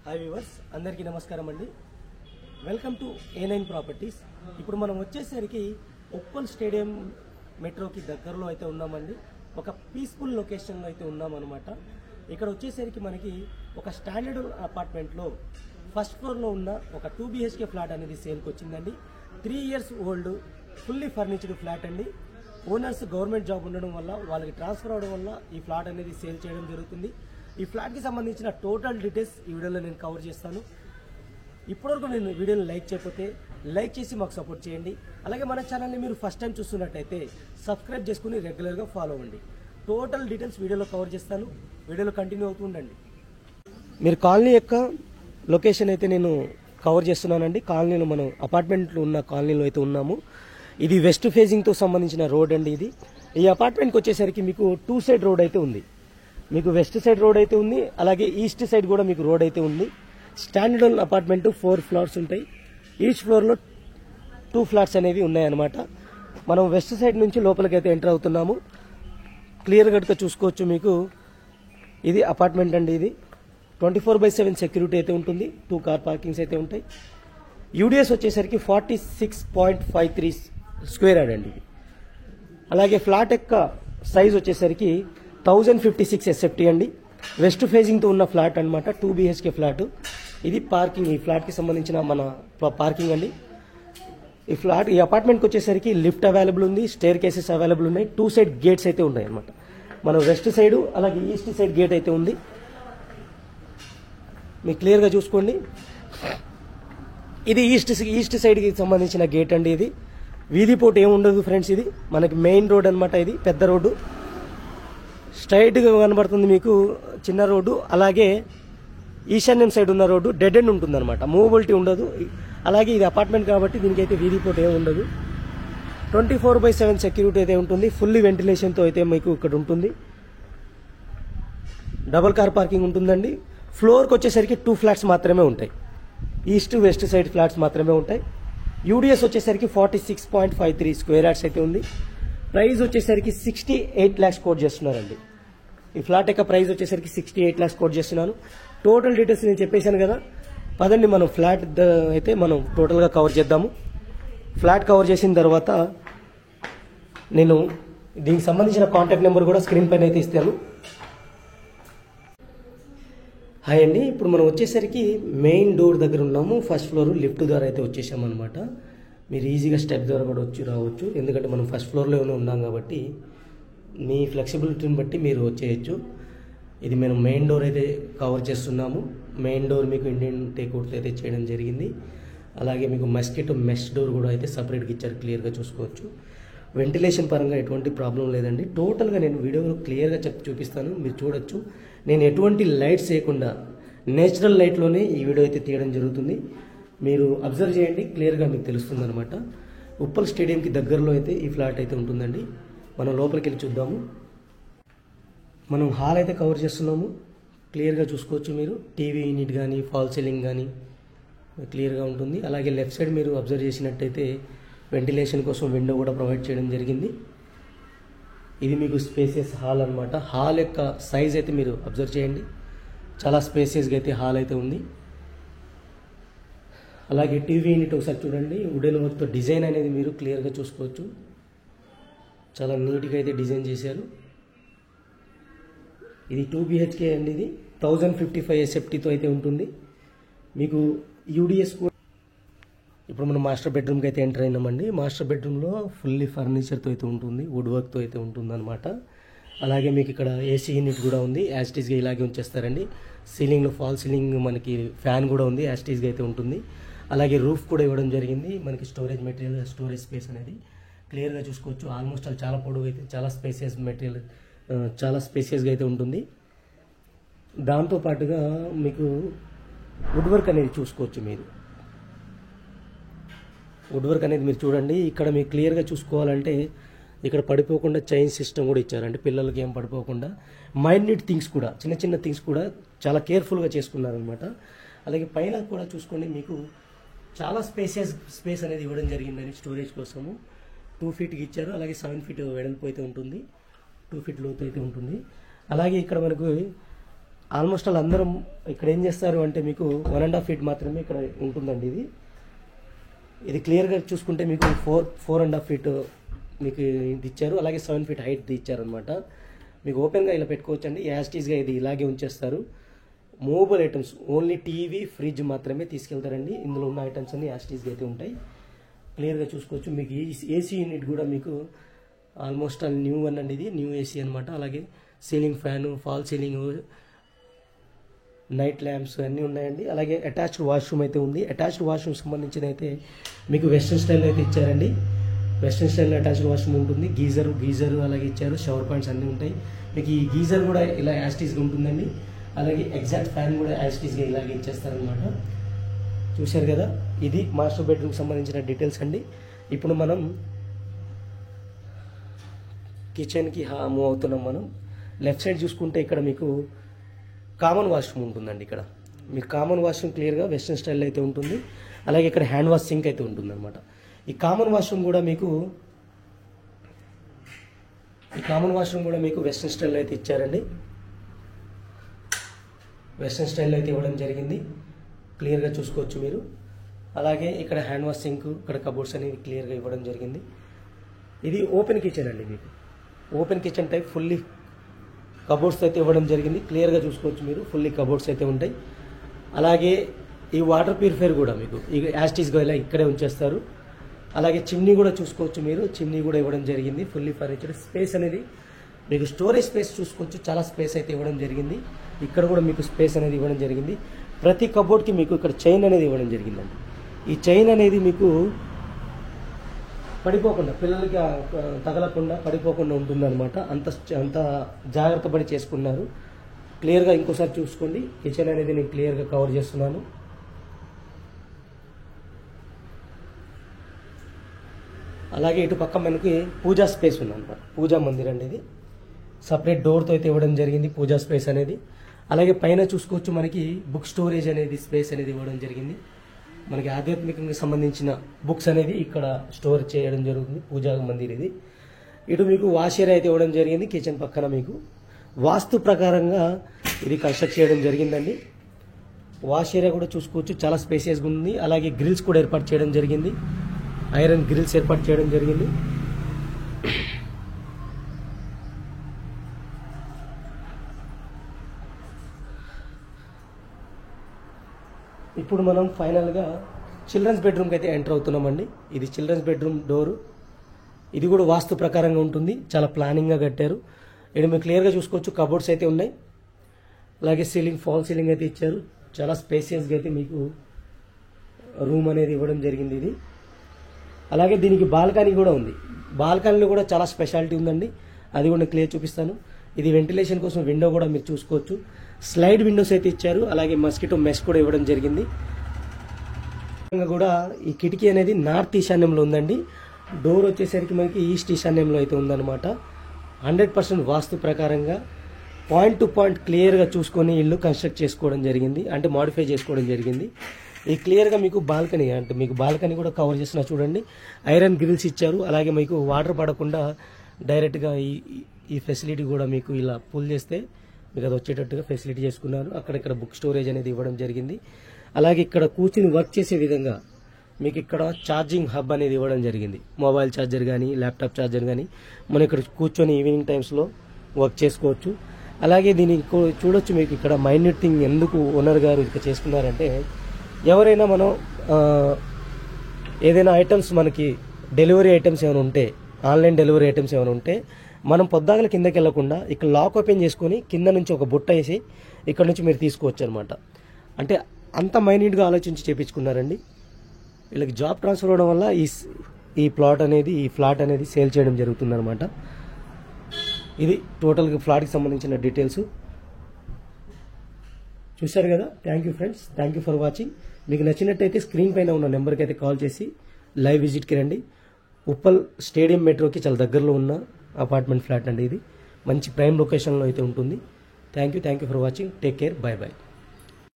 Hi viewers, అందరికీ నమస్కారం అండి. Welcome to A9 properties. ఇప్పుడు మనం వచ్చేసరికి ఉప్పల్ స్టేడియం మెట్రోకి దగ్గరలో అయితే ఉన్నామండి. ఒక పీస్ఫుల్ లొకేషన్లో అయితే ఉన్నామన్నమాట. ఇక్కడ వచ్చేసరికి మనకి ఒక స్టాండర్డ్ అపార్ట్మెంట్లో ఫస్ట్ ఫ్లోర్లో ఉన్న ఒక 2 BHK ఫ్లాట్ అనేది సేల్కి వచ్చిందండి. 3 years ఓల్డ్ ఫుల్లీ ఫర్నిచర్డ్ ఫ్లాట్ అండి. ఓనర్స్ గవర్నమెంట్ జాబ్ ఉండడం వల్ల వాళ్ళకి ట్రాన్స్ఫర్ అవడం వల్ల ఈ ఫ్లాట్ అనేది సేల్ చేయడం జరుగుతుంది. ఈ ఫ్లాట్కి సంబంధించిన టోటల్ డీటెయిల్స్ ఈ వీడియోలో నేను కవర్ చేస్తాను. ఇప్పటివరకు నేను వీడియోని లైక్ చేయకపోతే లైక్ చేసి మాకు సపోర్ట్ చేయండి. అలాగే మన ఛానల్ని మీరు ఫస్ట్ టైం చూస్తున్నట్టయితే సబ్స్క్రైబ్ చేసుకుని రెగ్యులర్గా ఫాలో అవ్వండి. టోటల్ డీటెయిల్స్ వీడియోలో కవర్ చేస్తాను. వీడియోలో కంటిన్యూ అవుతూ ఉండండి. మీరు కాలనీ యొక్క లొకేషన్ అయితే నేను కవర్ చేస్తున్నానండి. కాలనీలో మనం అపార్ట్మెంట్లో ఉన్న కాలనీలో అయితే ఉన్నాము. ఇది వెస్ట్ ఫేజింగ్తో సంబంధించిన రోడ్ అండి. ఈ అపార్ట్మెంట్కి వచ్చేసరికి మీకు 2 సైడ్ రోడ్ అయితే ఉంది. మీకు వెస్ట్ సైడ్ రోడ్ అయితే ఉంది, అలాగే ఈస్ట్ సైడ్ కూడా మీకు రోడ్ అయితే ఉంది. స్టాండర్డ్ అపార్ట్మెంట్ 4 ఫ్లోర్స్ ఉంటాయి. ఈచ్ ఫ్లోర్లో 2 ఫ్లాట్స్ అనేవి ఉన్నాయన్నమాట. మనం వెస్ట్ సైడ్ నుంచి లోపలికి అయితే ఎంటర్ అవుతున్నాము. క్లియర్ కట్గా చూసుకోవచ్చు. మీకు ఇది అపార్ట్మెంట్ అండి. ఇది 24/7 సెక్యూరిటీ అయితే ఉంటుంది. 2 కార్ పార్కింగ్స్ అయితే ఉంటాయి. యూడిఎస్ వచ్చేసరికి 46.53 స్క్వేర్ యార్డ్ అండి ఇది. అలాగే ఫ్లాట్ యొక్క సైజ్ వచ్చేసరికి 1056 SFT అండి. వెస్ట్ ఫేజింగ్తో ఉన్న ఫ్లాట్ అనమాట. 2 BHK ఫ్లాట్. ఇది పార్కింగ్, ఈ ఫ్లాట్కి సంబంధించిన మన పార్కింగ్ అండి. ఈ అపార్ట్మెంట్కి వచ్చేసరికి లిఫ్ట్ అవైలబుల్ ఉంది, స్టేర్ కేసెస్ అవైలబుల్ ఉన్నాయి. 2 సైడ్ గేట్స్ అయితే ఉన్నాయి అనమాట. మన వెస్ట్ సైడ్ అలాగే ఈస్ట్ సైడ్ గేట్ అయితే ఉంది. మీకు క్లియర్గా చూసుకోండి. ఇది ఈస్ట్ సైడ్కి సంబంధించిన గేట్ అండి. ఇది వీధి పోటు ఏముండదు ఫ్రెండ్స్. ఇది మనకి మెయిన్ రోడ్ అనమాట. ఇది పెద్ద రోడ్డు, స్ట్రైట్గా కనబడుతుంది మీకు చిన్న రోడ్డు. అలాగే ఈశాన్యం సైడ్ ఉన్న రోడ్డు డెడ్ ఎండ్ ఉంటుంది అనమాట. మూవబిలిటీ ఉండదు. అలాగే ఇది అపార్ట్మెంట్ కాబట్టి దీనికైతే వీధి పోటు ఏమి ఉండదు. 24/7 సెక్యూరిటీ అయితే ఉంటుంది. ఫుల్లీ వెంటిలేషన్తో అయితే మీకు ఇక్కడ ఉంటుంది. డబుల్ కార్ పార్కింగ్ ఉంటుందండి. ఫ్లోర్కి వచ్చేసరికి 2 ఫ్లాట్స్ మాత్రమే ఉంటాయి. ఈస్ట్ వెస్ట్ సైడ్ ఫ్లాట్స్ మాత్రమే ఉంటాయి. యూడిఎస్ వచ్చేసరికి 46.53 స్క్వేర్ యార్డ్స్ అయితే ఉంది. ప్రైస్ వచ్చేసరికి 68 lakhs కోట్ చేస్తున్నారండి. ఈ ఫ్లాట్ యొక్క ప్రైస్ వచ్చేసరికి 68 lakhs కోట్ చేస్తున్నాను. టోటల్ డీటెయిల్స్ నేను చెప్పేశాను కదా. పదండి మనం ఫ్లాట్ అయితే మనం టోటల్గా కవర్ చేద్దాము. ఫ్లాట్ కవర్ చేసిన తర్వాత నేను దీనికి సంబంధించిన కాంటాక్ట్ నెంబర్ కూడా స్క్రీన్ పైన అయితే ఇస్తాను. హాయ్ అండి, ఇప్పుడు మనం వచ్చేసరికి మెయిన్ డోర్ దగ్గర ఉన్నాము. ఫస్ట్ ఫ్లోర్ లిఫ్ట్ ద్వారా అయితే వచ్చేసాము అనమాట. మీరు ఈజీగా స్టెప్ ద్వారా కూడా వచ్చి రావచ్చు. ఎందుకంటే మనం ఫస్ట్ ఫ్లోర్లోనే ఉన్నాం కాబట్టి మీ ఫ్లెక్సిబిలిటీని బట్టి మీరు వచ్చేయచ్చు. ఇది మేము మెయిన్ డోర్ అయితే కవర్ చేస్తున్నాము. మెయిన్ డోర్ మీకు ఇండియన్ టేక్అవుట్ అయితే చేయడం జరిగింది. అలాగే మీకు మస్కిటో మెష్ డోర్ కూడా అయితే సపరేట్గా ఇచ్చారు. క్లియర్గా చూసుకోవచ్చు. వెంటిలేషన్ పరంగా ఎటువంటి ప్రాబ్లం లేదండి. టోటల్గా నేను వీడియోలో క్లియర్గా చూపిస్తాను, మీరు చూడొచ్చు. నేను ఎటువంటి లైట్స్ వేయకుండా నేచురల్ లైట్లోనే ఈ వీడియో అయితే తీయడం జరుగుతుంది. మీరు అబ్జర్వ్ చేయండి, క్లియర్గా మీకు తెలుస్తుంది అనమాట. ఉప్పల్ స్టేడియంకి దగ్గరలో అయితే ఈ ఫ్లాట్ అయితే ఉంటుందండి. మనం లోపలికి వెళ్ళి చూద్దాము. మనం హాల్ అయితే కవర్ చేస్తున్నాము. క్లియర్గా చూసుకోవచ్చు. మీరు టీవీ యూనిట్ కానీ ఫాల్ సీలింగ్ కానీ క్లియర్గా ఉంటుంది. అలాగే లెఫ్ట్ సైడ్ మీరు అబ్జర్వ్ చేసినట్టయితే వెంటిలేషన్ కోసం విండో కూడా ప్రొవైడ్ చేయడం జరిగింది. ఇది మీకు స్పేసియస్ హాల్ అనమాట. హాల్ యొక్క సైజ్ అయితే మీరు అబ్జర్వ్ చేయండి. చాలా స్పేసియస్గా అయితే హాల్ అయితే ఉంది. అలాగే టీవీ యూనిట్ ఒకసారి చూడండి. వుడెన్ వర్క్తో డిజైన్ అనేది మీరు క్లియర్గా చూసుకోవచ్చు. చాలా నీట్గా అయితే డిజైన్ చేశారు. ఇది 2 BHK అండి. ఇది 1055 SFTతో అయితే ఉంటుంది. మీకు యూడిఎస్ కూడా. ఇప్పుడు మనం మాస్టర్ బెడ్రూమ్కి అయితే ఎంటర్ అయినామండి. మాస్టర్ బెడ్రూమ్లో ఫుల్లీ ఫర్నిచర్తో అయితే ఉంటుంది, వుడ్ వర్క్తో అయితే ఉంటుంది అనమాట. అలాగే మీకు ఇక్కడ ఏసీ యూనిట్ కూడా ఉంది. యాస్టీస్గా ఇలాగే ఉంచేస్తారండి. సీలింగ్లో ఫాల్ సీలింగ్ మనకి ఫ్యాన్ కూడా ఉంది, యాస్టీస్గా అయితే ఉంటుంది. అలాగే రూఫ్ కూడా ఇవ్వడం జరిగింది. మనకి స్టోరేజ్ మెటీరియల్, స్టోరేజ్ స్పేస్ అనేది క్లియర్గా చూసుకోవచ్చు. ఆల్మోస్ట్ చాలా పొడవు అయితే చాలా స్పేసియస్ మెటీరియల్, చాలా స్పేసియస్గా అయితే ఉంటుంది. దాంతోపాటుగా మీకు వుడ్ వర్క్ అనేది చూసుకోవచ్చు. మీరు వుడ్ వర్క్ అనేది మీరు చూడండి. ఇక్కడ మీకు క్లియర్గా చూసుకోవాలంటే ఇక్కడ పడిపోకుండా చైన్ సిస్టమ్ కూడా ఇచ్చారంటే పిల్లలకి ఏం పడిపోకుండా మైన్యూట్ థింగ్స్ కూడా, చిన్న చిన్న థింగ్స్ కూడా చాలా కేర్ఫుల్గా చేసుకున్నారనమాట. అలాగే పైన కూడా చూసుకోండి. మీకు చాలా స్పేస్ అనేది ఇవ్వడం జరిగిందని స్టోరేజ్ కోసము. 2 feetకి ఇచ్చారు. అలాగే 7 feet వెడల్పు అయితే ఉంటుంది. 2 feet లోతు అయితే ఉంటుంది. అలాగే ఇక్కడ మనకు ఆల్మోస్ట్ ఆల్ అందరం ఇక్కడ ఏం చేస్తారు అంటే మీకు 1.5 ఫీట్ మాత్రమే ఇక్కడ ఉంటుందండి. ఇది క్లియర్గా చూసుకుంటే మీకు 4.5 ఫీట్ మీకు ఇది ఇచ్చారు. అలాగే 7 ఫీట్ హైట్ ఇచ్చారు అనమాట. మీకు ఓపెన్గా ఇలా పెట్టుకోవచ్చండి. యాస్టీస్గా ఇది ఇలాగే ఉంచేస్తారు. Movable items only TV fridge మాత్రమే తీసుకెళ్తారండి. ఇందులో ఉన్న ఐటమ్స్ అన్ని యాస్టీస్గా అయితే ఉంటాయి. క్లియర్గా చూసుకోవచ్చు. మీకు ఏసీ యూనిట్ కూడా మీకు ఆల్మోస్ట్ ఆల్ న్యూ వన్ అండి. ఇది న్యూ ఏసీ అనమాట. అలాగే ceiling fan, fall ceiling, night lamps అన్నీ ఉన్నాయండి. అలాగే అటాచ్డ్ వాష్రూమ్ అయితే ఉంది. అటాచ్డ్ వాష్రూమ్ సంబంధించిన అయితే మీకు వెస్ట్రన్ స్టైల్ అయితే ఇచ్చారండి. వెస్ట్రన్ స్టైల్ అటాచ్డ్ వాష్రూమ్ ఉంటుంది. గీజర్ అలాగే ఇచ్చారు. షవర్ పాయింట్స్ అన్నీ ఉంటాయి. మీకు ఈ గీజర్ కూడా ఇలా యాస్టీస్గా ఉంటుందండి. అలాగే ఎగ్జాక్ట్ ఫ్యాన్ కూడా యాస్టీస్గా ఇలాగే ఇచ్చేస్తారనమాట. చూశారు కదా, ఇది మాస్టర్ బెడ్రూమ్కి సంబంధించిన డీటెయిల్స్ అండి. ఇప్పుడు మనం కిచెన్కి మూవ్ అవుతున్నాం. మనం లెఫ్ట్ సైడ్ చూసుకుంటే ఇక్కడ మీకు కామన్ వాష్రూమ్ ఉంటుందండి. ఇక్కడ మీకు కామన్ వాష్రూమ్ క్లియర్గా వెస్ట్రన్ స్టైల్ అయితే ఉంటుంది. అలాగే ఇక్కడ హ్యాండ్ వాష్ సింక్ అయితే ఉంటుంది అనమాట. ఈ కామన్ వాష్రూమ్ కూడా మీకు వెస్ట్రన్ స్టైల్ అయితే ఇచ్చారండి. వెస్ట్రన్ స్టైల్ అయితే ఇవ్వడం జరిగింది. క్లియర్గా చూసుకోవచ్చు మీరు. అలాగే ఇక్కడ హ్యాండ్ వాష్ సింక్, ఇక్కడ కబోర్డ్స్ అనేవి క్లియర్గా ఇవ్వడం జరిగింది. ఇది ఓపెన్ కిచెన్ అండి. మీకు open kitchen type fully cupboards అయితే ఇవ్వడం జరిగింది. క్లియర్గా చూసుకోవచ్చు మీరు. ఫుల్లీ కబోర్డ్స్ అయితే ఉంటాయి. అలాగే ఈ వాటర్ ప్యూరిఫైర్ కూడా మీకు యాస్టీస్గా ఇలా ఇక్కడే ఉంచేస్తారు. అలాగే చిమ్నీ కూడా చూసుకోవచ్చు మీరు. చిమ్నీ కూడా ఇవ్వడం జరిగింది. ఫుల్లీ ఫర్నిచర్డ్. స్పేస్ అనేది మీకు స్టోరేజ్ స్పేస్ చూసుకోవచ్చు. చాలా స్పేస్ అయితే ఇవ్వడం జరిగింది. ఇక్కడ కూడా మీకు స్పేస్ అనేది ఇవ్వడం జరిగింది. ప్రతి కబోర్డ్కి మీకు ఇక్కడ చైన్ అనేది ఇవ్వడం జరిగిందండి. ఈ చైన్ అనేది మీకు పడిపోకుండా, పిల్లలకి తగలకుండా పడిపోకుండా ఉంటుందన్నమాట. అంత జాగ్రత్త పడి చేసుకున్నారు. క్లియర్గా ఇంకోసారి చూసుకోండి. కిచెన్ అనేది నేను క్లియర్గా కవర్ చేస్తున్నాను. అలాగే ఇటు పక్క మనకి పూజా స్పేస్ ఉందన్నమాట. పూజా మందిర్ అండి. ఇది సపరేట్ డోర్తో అయితే ఇవ్వడం జరిగింది పూజా స్పేస్ అనేది. అలాగే పైన చూసుకోవచ్చు మనకి బుక్ స్టోరేజ్ అనేది స్పేస్ అనేది ఇవ్వడం జరిగింది. మనకి ఆధ్యాత్మికంగా సంబంధించిన బుక్స్ అనేది ఇక్కడ స్టోర్ చేయడం జరుగుతుంది. పూజా మందిర్ ఇది. ఇటు మీకు వాష్ ఏరియా అయితే ఇవ్వడం జరిగింది. కిచెన్ పక్కన మీకు వాస్తు ప్రకారంగా ఇది కన్స్ట్రక్ట్ చేయడం జరిగిందండి. వాష్ ఏరియా కూడా చూసుకోవచ్చు. చాలా స్పేసియస్గా ఉంది. అలాగే గ్రిల్స్ కూడా ఏర్పాటు చేయడం జరిగింది. ఐరన్ గ్రిల్స్ ఏర్పాటు చేయడం జరిగింది. ఇప్పుడు మనం ఫైనల్గా చిల్డ్రన్స్ బెడ్రూమ్కి అయితే ఎంటర్ అవుతున్నామండి. ఇది చిల్డ్రన్స్ బెడ్రూమ్ డోరు. ఇది కూడా వాస్తు ప్రకారంగా ఉంటుంది. చాలా ప్లానింగ్గా కట్టారు. ఇక్కడ మీరు క్లియర్గా చూసుకోవచ్చు. కబోర్డ్స్ అయితే ఉన్నాయి. అలాగే సీలింగ్, ఫాల్ సీలింగ్ అయితే ఇచ్చారు. చాలా స్పేసియస్గా అయితే మీకు రూమ్ అనేది ఇవ్వడం జరిగింది. ఇది అలాగే దీనికి బాల్కనీ కూడా ఉంది. బాల్కనీలో కూడా చాలా స్పెషాలిటీ ఉందండి. అది కూడా క్లియర్ చూపిస్తాను. ఇది వెంటిలేషన్ కోసం విండో కూడా మీరు చూసుకోవచ్చు. స్లైడ్ విండోస్ అయితే ఇచ్చారు. అలాగే మస్కిటో మెష్ కూడా ఇవ్వడం జరిగింది. కూడా ఈ కిటికీ అనేది నార్త్ ఈశాన్యంలో ఉందండి. డోర్ వచ్చేసరికి మనకి ఈస్ట్ ఈశాన్యంలో అయితే ఉందన్నమాట. 100% వాస్తు ప్రకారంగా పాయింట్ టు పాయింట్ క్లియర్గా చూసుకొని ఇల్లు కన్స్ట్రక్ట్ చేసుకోవడం జరిగింది. అంటే మాడిఫై చేసుకోవడం జరిగింది. ఈ క్లియర్గా మీకు బాల్కనీ, అంటే మీకు బాల్కనీ కూడా కవర్ చేస్తున్నా చూడండి. ఐరన్ గ్రిల్స్ ఇచ్చారు. అలాగే మీకు వాటర్ పడకుండా డైరెక్ట్గా ఈ ఫెసిలిటీ కూడా మీకు ఇలా పుల్ చేస్తే మీకు అది వచ్చేటట్టుగా ఫెసిలిటీ చేసుకున్నారు. అక్కడిక్కడ బుక్ స్టోరేజ్ అనేది ఇవ్వడం జరిగింది. అలాగే ఇక్కడ కూర్చుని వర్క్ చేసే విధంగా మీకు ఇక్కడ ఛార్జింగ్ హబ్ అనేది ఇవ్వడం జరిగింది. మొబైల్ ఛార్జర్ కానీ, ల్యాప్టాప్ ఛార్జర్ కానీ మనం ఇక్కడ కూర్చొని ఈవినింగ్ టైమ్స్లో వర్క్ చేసుకోవచ్చు. అలాగే దీన్ని చూడొచ్చు. మీకు ఇక్కడ మైన్యూట్ థింగ్ ఎందుకు ఓనర్ గారు ఇక్కడ చేసుకున్నారంటే, ఎవరైనా మనం ఏదైనా ఐటమ్స్ మనకి డెలివరీ ఐటమ్స్ ఏమైనా ఉంటే, ఆన్లైన్ డెలివరీ ఐటమ్స్ ఏమైనా ఉంటే మనం పొద్దాగల కిందకి వెళ్లకుండా ఇక్కడ లాక్ ఓపెన్ చేసుకొని కింద నుంచి ఒక బుట్ట వేసి ఇక్కడ నుంచి మీరు తీసుకోవచ్చు అనమాట. అంటే అంత మైన్యూట్గా ఆలోచించి చేపించుకున్నారండి. వీళ్ళకి జాబ్ ట్రాన్స్ఫర్ అవడం వల్ల ఈ ఫ్లాట్ అనేది సేల్ చేయడం జరుగుతుందన్నమాట. ఇది టోటల్గా ఫ్లాట్కి సంబంధించిన డీటెయిల్స్ చూశారు కదా. Thank you friends, thank you for watching. మీకు నచ్చినట్టయితే స్క్రీన్ పైన ఉన్న నెంబర్కి అయితే కాల్ చేసి లైవ్ విజిట్కి రండి. ఉప్పల్ స్టేడియం మెట్రోకి చాలా దగ్గరలో ఉన్న అపార్ట్మెంట్ ఫ్లాట్ అండి. ఇది మంచి ప్రైమ్ లొకేషన్లో అయితే ఉంటుంది. Thank you for watching. Take care. By by.